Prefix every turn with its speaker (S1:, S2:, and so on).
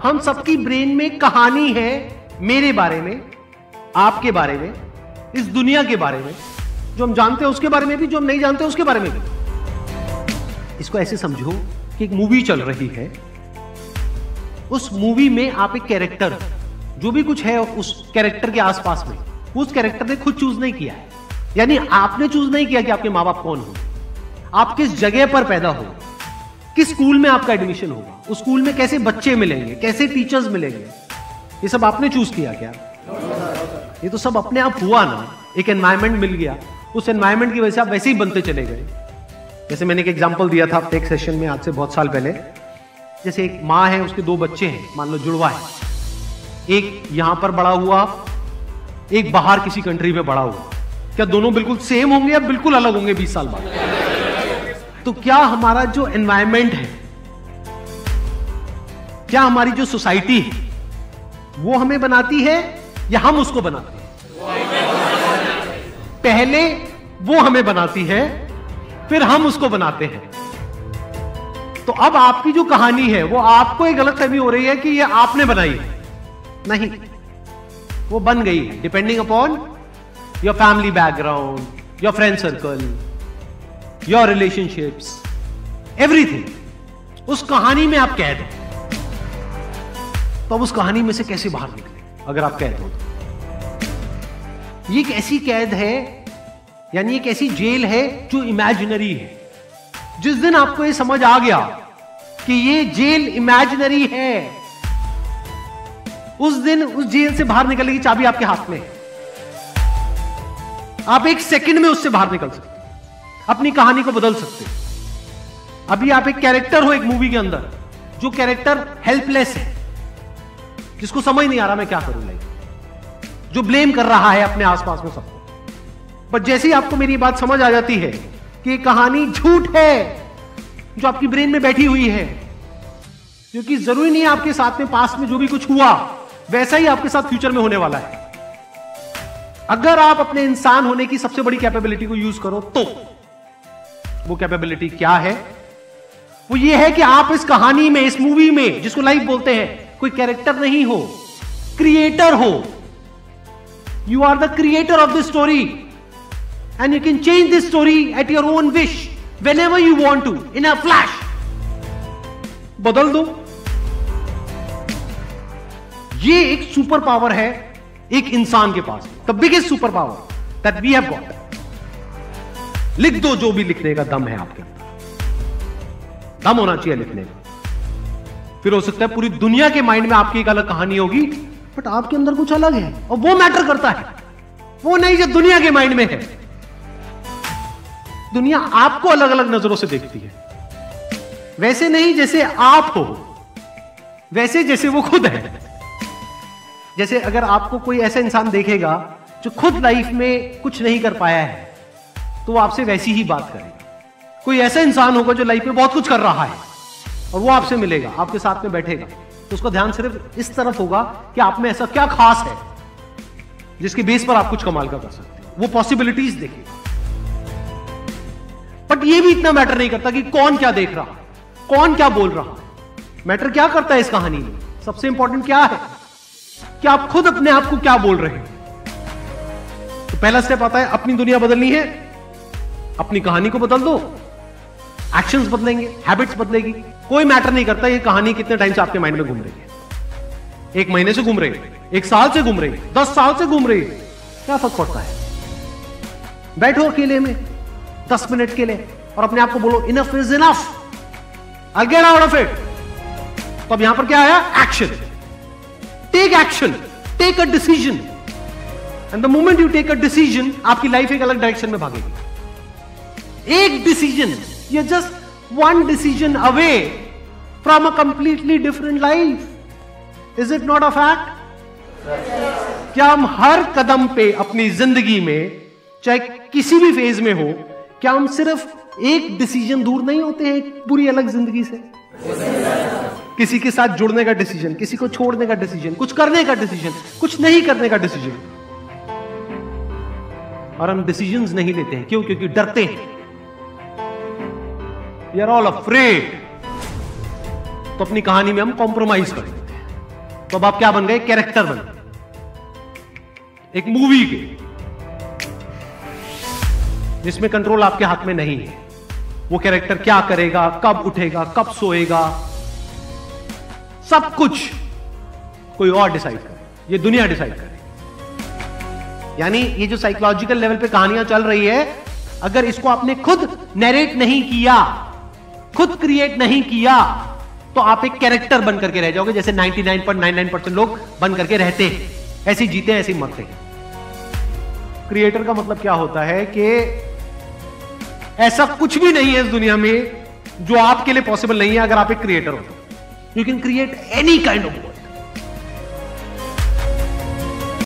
S1: हम सबकी ब्रेन में कहानी है, मेरे बारे में, आपके बारे में, इस दुनिया के बारे में, जो हम जानते हैं उसके बारे में भी, जो हम नहीं जानते उसके बारे में भी। इसको ऐसे समझो कि एक मूवी चल रही है, उस मूवी में आप एक कैरेक्टर, जो भी कुछ है उस कैरेक्टर के आसपास में, उस कैरेक्टर ने खुद चूज नहीं किया है। यानी आपने चूज नहीं किया कि आपके माँ बाप कौन हो, आप किस जगह पर पैदा हो, किस स्कूल में आपका एडमिशन होगा, उस स्कूल में कैसे बच्चे मिलेंगे, कैसे टीचर्स मिलेंगे, ये सब आपने चूज किया क्या? ये तो सब अपने आप हुआ ना। एक एनवायरमेंट मिल गया, उस एनवायरमेंट की वजह से आप वैसे ही बनते चले गए। जैसे मैंने एक एग्जांपल दिया था एक सेशन में आज से बहुत साल पहले, जैसे एक माँ है, उसके 2 बच्चे हैं, मान लो जुड़वा है, एक यहां पर बड़ा हुआ, एक बाहर किसी कंट्री में बड़ा हुआ। क्या दोनों बिल्कुल सेम होंगे या बिल्कुल अलग होंगे 20 साल बाद? तो क्या हमारा जो एनवायरमेंट है, क्या हमारी जो सोसाइटी है, वो हमें बनाती है या हम उसको बनाते हैं? पहले वो हमें बनाती है, फिर हम उसको बनाते हैं। तो अब आपकी जो कहानी है वो आपको एक गलतफहमी हो रही है कि ये आपने बनाई है। नहीं, वो बन गई है depending upon your family background, your friend circle, your relationships, everything. उस कहानी में आप कैद हो। तो अब उस कहानी में से कैसे बाहर निकले अगर आप कैद हो? तो ये एक ऐसी कैद है, यानी एक ऐसी जेल है जो इमेजिनरी है। जिस दिन आपको ये समझ आ गया कि ये जेल इमेजिनरी है, उस दिन उस जेल से बाहर निकलने की चाबी आपके हाथ में है। आप एक सेकंड में उससे बाहर निकल सकते, अपनी कहानी को बदल सकते। अभी आप एक कैरेक्टर हो एक मूवी के अंदर, जो कैरेक्टर हेल्पलेस है, जिसको समझ नहीं आ रहा मैं क्या करूं लाइफ, जो ब्लेम कर रहा है अपने आसपास में सबको। पर जैसे ही आपको मेरी बात समझ आ जाती है कि ये कहानी झूठ है जो आपकी ब्रेन में बैठी हुई है, क्योंकि जरूरी नहीं है आपके साथ में पास्ट में जो भी कुछ हुआ वैसा ही आपके साथ फ्यूचर में होने वाला है। अगर आप अपने इंसान होने की सबसे बड़ी कैपेबिलिटी को यूज करो तो वो कैपेबिलिटी क्या है? वो ये है कि आप इस कहानी में, इस मूवी में, जिसको लाइफ बोलते हैं, कोई कैरेक्टर नहीं हो, क्रिएटर हो। You are the creator of the story and you can change the story at your own wish whenever you want to, in a flash. बदल दो। ये एक सुपर पावर है एक इंसान के पास, the biggest super power that we have got. लिख दो जो भी लिखने का दम है आपके अंदर, दम होना चाहिए लिखने का। फिर हो सकता है पूरी दुनिया के माइंड में आपकी एक अलग कहानी होगी, बट आपके अंदर कुछ अलग है और वो मैटर करता है। वो नहीं जो दुनिया के माइंड में है। दुनिया आपको अलग अलग नजरों से देखती है, वैसे नहीं जैसे आप हो, वैसे जैसे वो खुद है। जैसे अगर आपको कोई ऐसा इंसान देखेगा जो खुद लाइफ में कुछ नहीं कर पाया है, तो वो आपसे वैसी ही बात करेगा। कोई ऐसा इंसान होगा जो लाइफ में बहुत कुछ कर रहा है और वो आपसे मिलेगा, आपके साथ में बैठेगा, तो उसका ध्यान सिर्फ इस तरफ होगा कि आप में ऐसा क्या खास है जिसके बेस पर आप कुछ कमाल का कर सकते हो। वो पॉसिबिलिटीज देखेगा। बट ये भी इतना मैटर नहीं करता कि कौन क्या देख रहा, कौन क्या बोल रहा। मैटर क्या करता है इस कहानी में? सबसे इंपॉर्टेंट क्या है कि आप खुद अपने आप को क्या बोल रहे हैं। तो पहला स्टेप आता है, अपनी दुनिया बदलनी है, अपनी कहानी को बदल दो। एक्शंस बदलेंगे, हैबिट्स बदलेगी। कोई मैटर नहीं करता ये कहानी कितने टाइम से आपके माइंड में घूम रही है। 1 महीने से घूम रही है, 1 साल से घूम रही है, 10 साल से घूम रही है, क्या फर्क पड़ता है? बैठो अकेले में 10 मिनट के लिए और अपने आप को बोलो enough is enough, I get out of it. तो अब यहां पर क्या आया? Action. Take action, take a decision. And the moment you take a decision, आपकी लाइफ एक अलग डायरेक्शन में भागेगी। एक decision, you just one decision away from a completely different life. Is it not a fact? क्या हम हर कदम पे अपनी जिंदगी में, चाहे किसी भी फेज में हो, क्या हम सिर्फ एक डिसीजन दूर नहीं होते हैं एक पूरी अलग जिंदगी से? किसी के साथ जुड़ने का डिसीजन, किसी को छोड़ने का डिसीजन, कुछ करने का डिसीजन, कुछ नहीं करने का डिसीजन। और हम डिसीजंस नहीं लेते हैं। क्यों? क्योंकि डरते हैं। We are all afraid. तो अपनी कहानी में हम कॉम्प्रोमाइज कर लेते हैं। तो अब आप क्या बन गए? कैरेक्टर बन गए एक मूवी के, जिसमें कंट्रोल आपके हाथ में नहीं है। वो कैरेक्टर क्या करेगा, कब उठेगा, कब सोएगा, सब कुछ कोई और डिसाइड करे, ये दुनिया डिसाइड करे। यानी ये जो साइकोलॉजिकल लेवल पे कहानियां चल रही है, अगर इसको आपने खुद नैरेट नहीं किया, खुद क्रिएट नहीं किया, तो आप एक कैरेक्टर बन करके रह जाओगे, जैसे 99.99% लोग बन करके रहते हैं, ऐसे ही जीते हैं, ऐसे ही मरते हैं। क्रिएटर का मतलब क्या होता है कि ऐसा कुछ भी नहीं है इस दुनिया में जो आपके लिए पॉसिबल नहीं है अगर आप एक क्रिएटर हो। You can create any kind of